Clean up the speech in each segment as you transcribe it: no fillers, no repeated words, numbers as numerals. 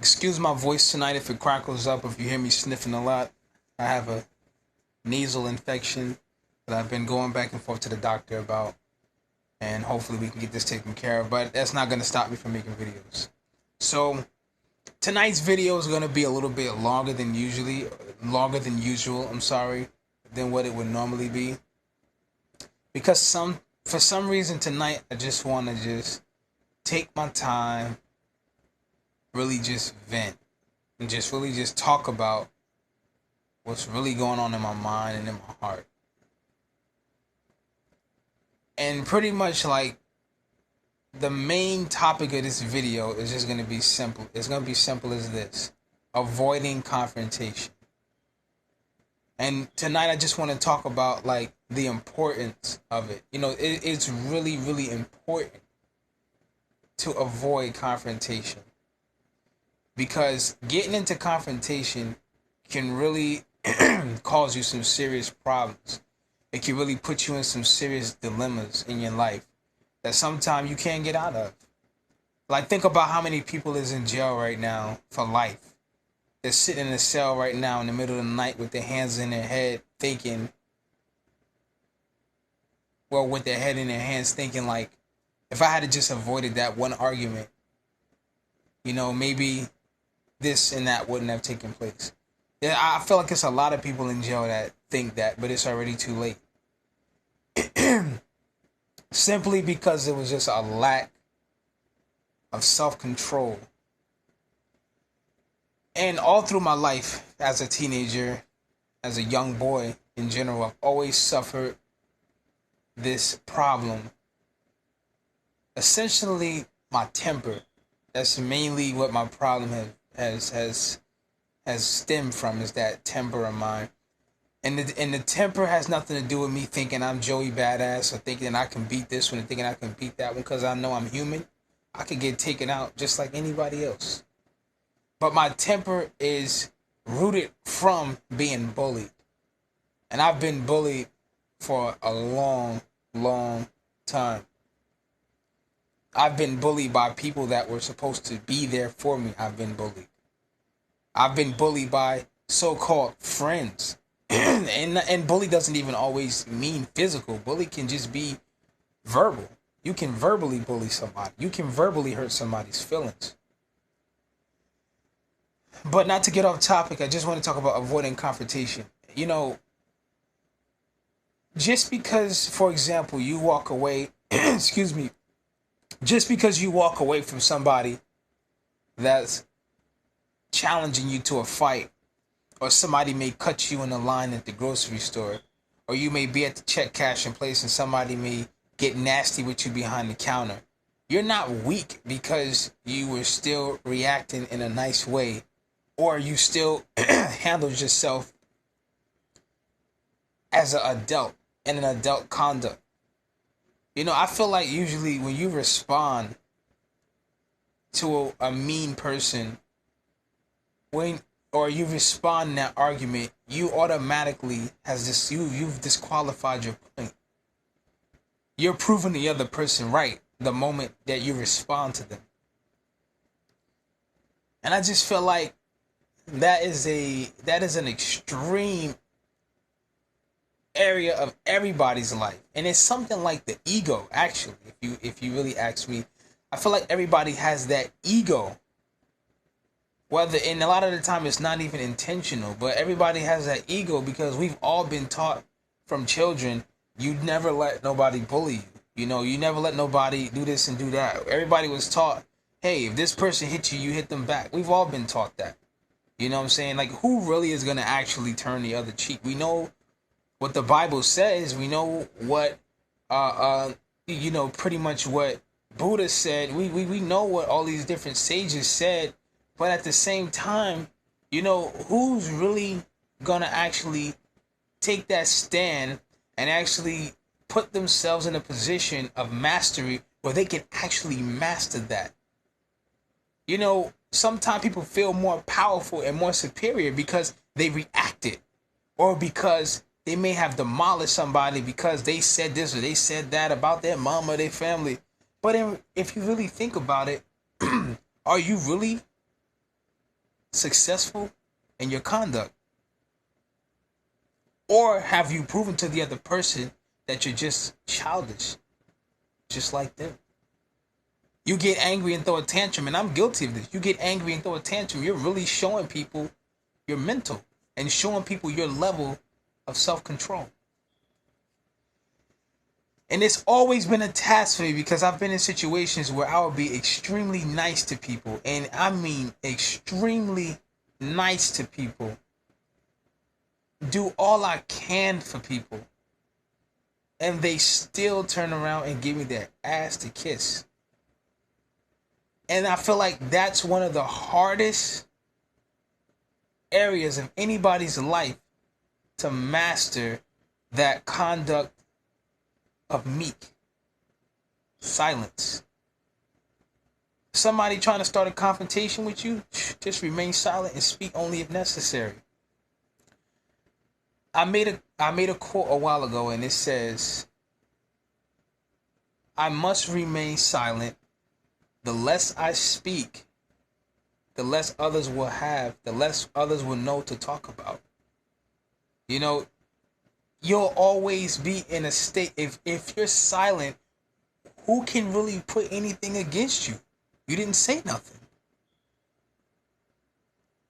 Excuse my voice tonight if it crackles up, if you hear me sniffing a lot. I have a nasal infection that I've been going back and forth to the doctor about, and hopefully we can get this taken care of, but that's not going to stop me from making videos. So, tonight's video is going to be a little bit longer than usual, than what it would normally be. Because for some reason tonight, I just want to just take my time, really just vent, and just really just talk about what's really going on in my mind and in my heart. And pretty much like the main topic of this video is just going to be simple. It's going to be simple as this: avoiding confrontation. And tonight I just want to talk about like the importance of it. It's really, really important to avoid confrontation, because getting into confrontation can really cause you some serious problems. It can really put you in some serious dilemmas in your life that sometimes you can't get out of. Like, think about how many people is in jail right now for life. They're sitting in a cell right now in the middle of the night with their hands in their head thinking, with their head in their hands thinking like, if I had just avoided that one argument, maybe this and that wouldn't have taken place. Yeah, I feel like it's a lot of people in jail that think that, but it's already too late. Simply because it was just a lack of self-control. And all through my life, as a teenager, as a young boy in general, I've always suffered this problem. Essentially, my temper. That's mainly what my problem has stemmed from, is that temper of mine. And the temper has nothing to do with me thinking I'm Joey Badass or thinking I can beat this one and thinking I can beat that one, because I know I'm human. I could get taken out just like anybody else. But my temper is rooted from being bullied. And I've been bullied for a long, long time. I've been bullied by people that were supposed to be there for me. I've been bullied. I've been bullied by so-called friends. And bully doesn't even always mean physical. Bully can just be verbal. You can verbally bully somebody. You can verbally hurt somebody's feelings. But not to get off topic, I just want to talk about avoiding confrontation. Just because, for example, you walk away, excuse me, just because you walk away from somebody that's challenging you to a fight, or somebody may cut you in the line at the grocery store, or you may be at the check cashing place and somebody may get nasty with you behind the counter. You're not weak because you were still reacting in a nice way, or you still handled yourself as an adult in an adult conduct. I feel like usually when you respond to a mean person, or you respond in that argument, you automatically you've disqualified your point. You're proving the other person right the moment that you respond to them. And I just feel like that is an extreme area of everybody's life. And it's something like the ego, actually, if you really ask me. I feel like everybody has that ego. And a lot of the time it's not even intentional, but everybody has that ego because we've all been taught from children, you never let nobody bully you. You never let nobody do this and do that. Everybody was taught, hey, if this person hits you, you hit them back. We've all been taught that. You know what I'm saying? Like, who really is going to actually turn the other cheek? We know what the Bible says. We know what, pretty much what Buddha said. We know what all these different sages said. But at the same time, who's really going to actually take that stand and actually put themselves in a position of mastery where they can actually master that? Sometimes people feel more powerful and more superior because they reacted, or because they may have demolished somebody because they said this or they said that about their mom or their family. But if you really think about it, are you really successful in your conduct? Or have you proven to the other person that you're just childish, just like them? You get angry and throw a tantrum, and I'm guilty of this. You get angry and throw a tantrum, you're really showing people your mental and showing people your level of self-control. And it's always been a task for me because I've been in situations where I would be extremely nice to people. And I mean extremely nice to people. Do all I can for people. And they still turn around and give me their ass to kiss. And I feel like that's one of the hardest areas of anybody's life to master, that conduct of meek silence. Somebody trying to start a confrontation with you, just remain silent and speak only if necessary. I made a quote a while ago, and it says, I must remain silent. The less I speak, the less others will have, the less others will know to talk about. You know, you'll always be in a state, if you're silent, who can really put anything against you? You didn't say nothing.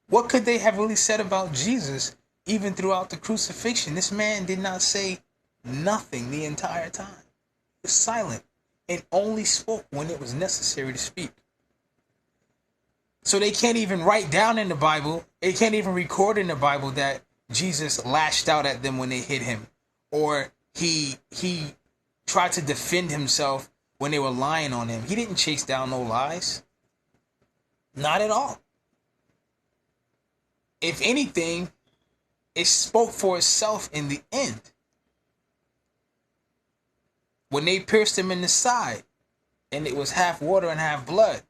What could they have really said about Jesus even throughout the crucifixion? This man did not say nothing the entire time. He was silent and only spoke when it was necessary to speak. So they can't even write down in the Bible, they can't even record in the Bible that Jesus lashed out at them when they hit him, or he tried to defend himself when they were lying on him. He didn't chase down no lies. Not at all. If anything, it spoke for itself in the end. When they pierced him in the side, and it was half water and half blood,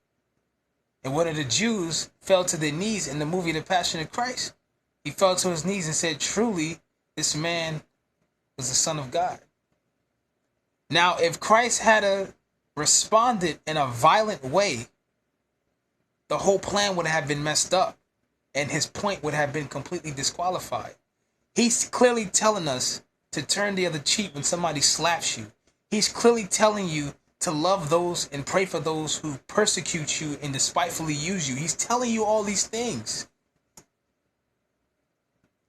and one of the Jews fell to their knees in the movie The Passion of Christ, he fell to his knees and said, truly, this man was the Son of God. Now, if Christ had responded in a violent way, the whole plan would have been messed up, and his point would have been completely disqualified. He's clearly telling us to turn the other cheek when somebody slaps you. He's clearly telling you to love those and pray for those who persecute you and despitefully use you. He's telling you all these things.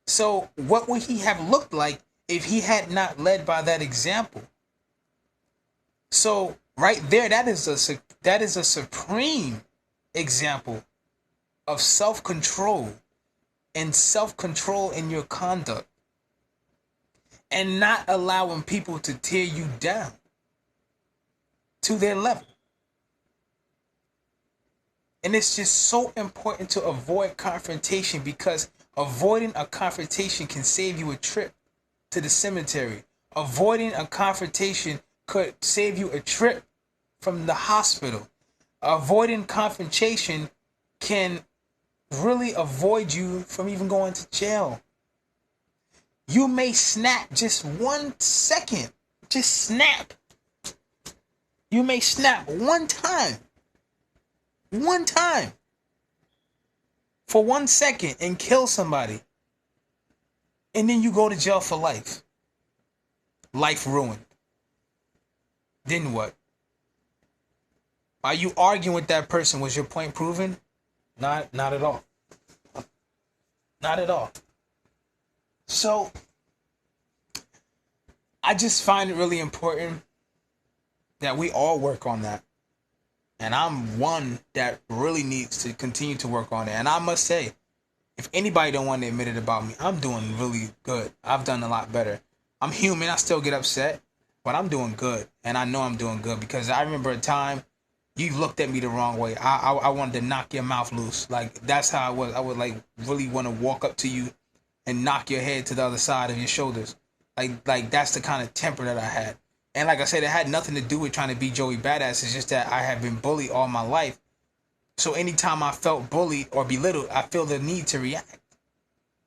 So what would he have looked like if he had not led by that example? So right there, that is a supreme example of self-control, and self-control in your conduct, and not allowing people to tear you down to their level. And it's just so important to avoid confrontation, because avoiding a confrontation can save you a trip to the cemetery. Avoiding a confrontation could save you a trip from the hospital. Avoiding confrontation can really avoid you from even going to jail. You may snap just 1 second. Just snap. You may snap one time. One time. For 1 second and kill somebody. And then you go to jail for life. Life ruined. Then what? Are you arguing with that person? Was your point proven? Not at all. Not at all. So, I just find it really important that we all work on that. And I'm one that really needs to continue to work on it. And I must say, if anybody don't want to admit it about me, I'm doing really good. I've done a lot better. I'm human. I still get upset. But I'm doing good. And I know I'm doing good, because I remember a time you looked at me the wrong way. I wanted to knock your mouth loose. Like, that's how I was. I would, like, really want to walk up to you and knock your head to the other side of your shoulders. Like that's the kind of temper that I had. And like I said, it had nothing to do with trying to be Joey Badass. It's just that I have been bullied all my life. So anytime I felt bullied or belittled, I feel the need to react.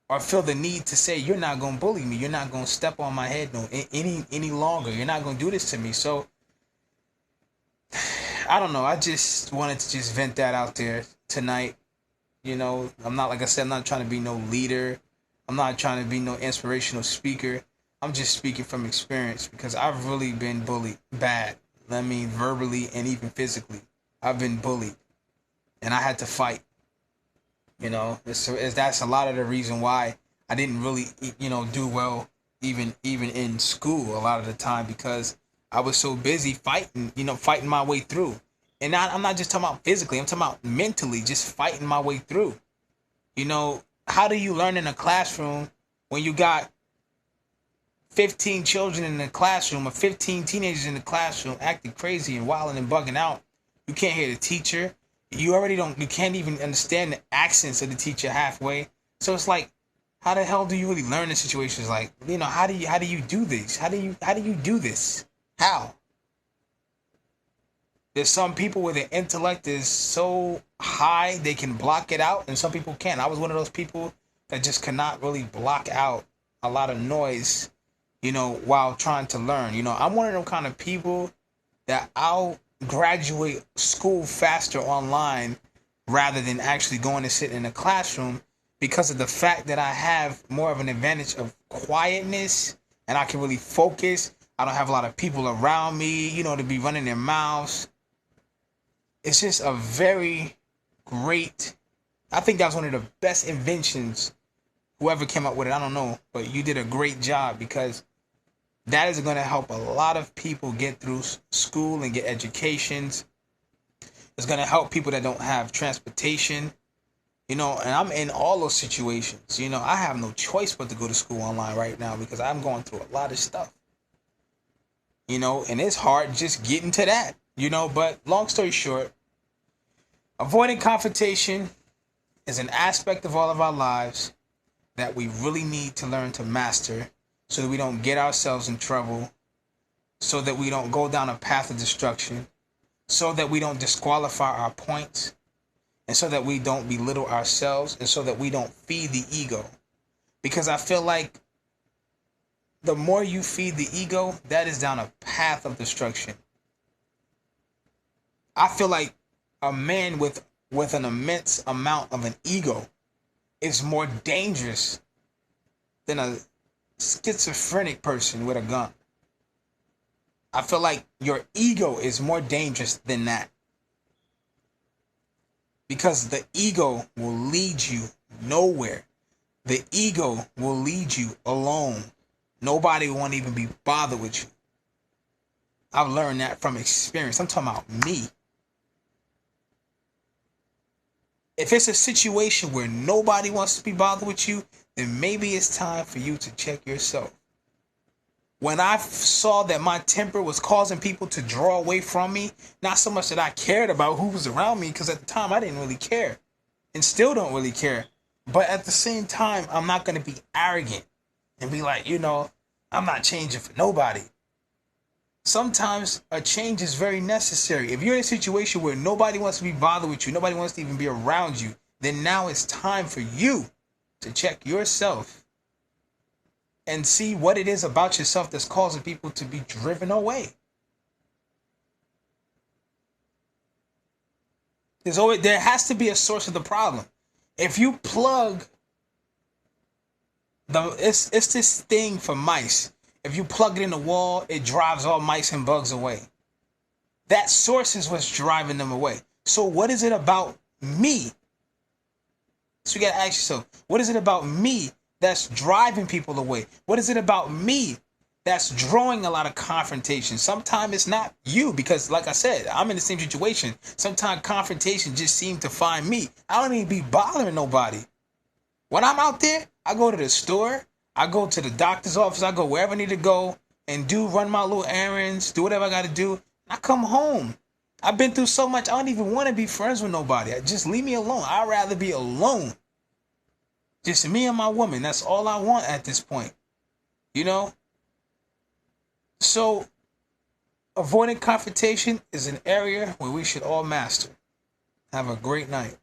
Or feel the need to say, you're not going to bully me. You're not going to step on my head any longer. You're not going to do this to me. So, I don't know. I just wanted to just vent that out there tonight. I'm not, like I said, I'm not trying to be no leader. I'm not trying to be no inspirational speaker. I'm just speaking from experience because I've really been bullied bad. I mean, verbally and even physically. I've been bullied and I had to fight. That's a lot of the reason why I didn't really, do well even in school a lot of the time because I was so busy fighting, fighting my way through. And I'm not just talking about physically, I'm talking about mentally, just fighting my way through. How do you learn in a classroom when you got 15 children in the classroom or 15 teenagers in the classroom acting crazy and wilding and bugging out? You can't hear the teacher. You can't even understand the accents of the teacher halfway. So it's like, how the hell do you really learn in situations like, how do you do this? How do you do this? How? There's some people where their intellect is so high they can block it out, and some people can't. I was one of those people that just could not really block out a lot of noise, while trying to learn. I'm one of them kind of people that I'll graduate school faster online rather than actually going to sit in a classroom because of the fact that I have more of an advantage of quietness and I can really focus. I don't have a lot of people around me, to be running their mouths. It's just a very great, I think that was one of the best inventions. Whoever came up with it, I don't know, but you did a great job because that is going to help a lot of people get through school and get educations. It's going to help people that don't have transportation, and I'm in all those situations. I have no choice but to go to school online right now because I'm going through a lot of stuff, and it's hard just getting to that, but long story short, avoiding confrontation is an aspect of all of our lives that we really need to learn to master so that we don't get ourselves in trouble, so that we don't go down a path of destruction, so that we don't disqualify our points, and so that we don't belittle ourselves, and so that we don't feed the ego. Because I feel like the more you feed the ego, that is down a path of destruction. I feel like a man with an immense amount of an ego is more dangerous than a schizophrenic person with a gun. I feel like your ego is more dangerous than that. Because the ego will lead you nowhere. The ego will lead you alone. Nobody won't even be bothered with you. I've learned that from experience. I'm talking about me. If it's a situation where nobody wants to be bothered with you, then maybe it's time for you to check yourself. When I saw that my temper was causing people to draw away from me, not so much that I cared about who was around me, because at the time I didn't really care and still don't really care. But at the same time, I'm not going to be arrogant and be like, I'm not changing for nobody. Sometimes a change is very necessary. If you're in a situation where nobody wants to be bothered with you, nobody wants to even be around you, then now it's time for you to check yourself and see what it is about yourself that's causing people to be driven away. There has to be a source of the problem. If you plug it's this thing for mice. If you plug it in the wall, it drives all mice and bugs away. That source is what's driving them away. So what is it about me? So you gotta ask yourself, what is it about me that's driving people away? What is it about me that's drawing a lot of confrontation? Sometimes it's not you, because like I said, I'm in the same situation. Sometimes confrontation just seems to find me. I don't even be bothering nobody. When I'm out there, I go to the store, I go to the doctor's office, I go wherever I need to go and run my little errands, do whatever I gotta do. I come home. I've been through so much, I don't even want to be friends with nobody. Just leave me alone. I'd rather be alone. Just me and my woman. That's all I want at this point. So, avoiding confrontation is an area where we should all master. Have a great night.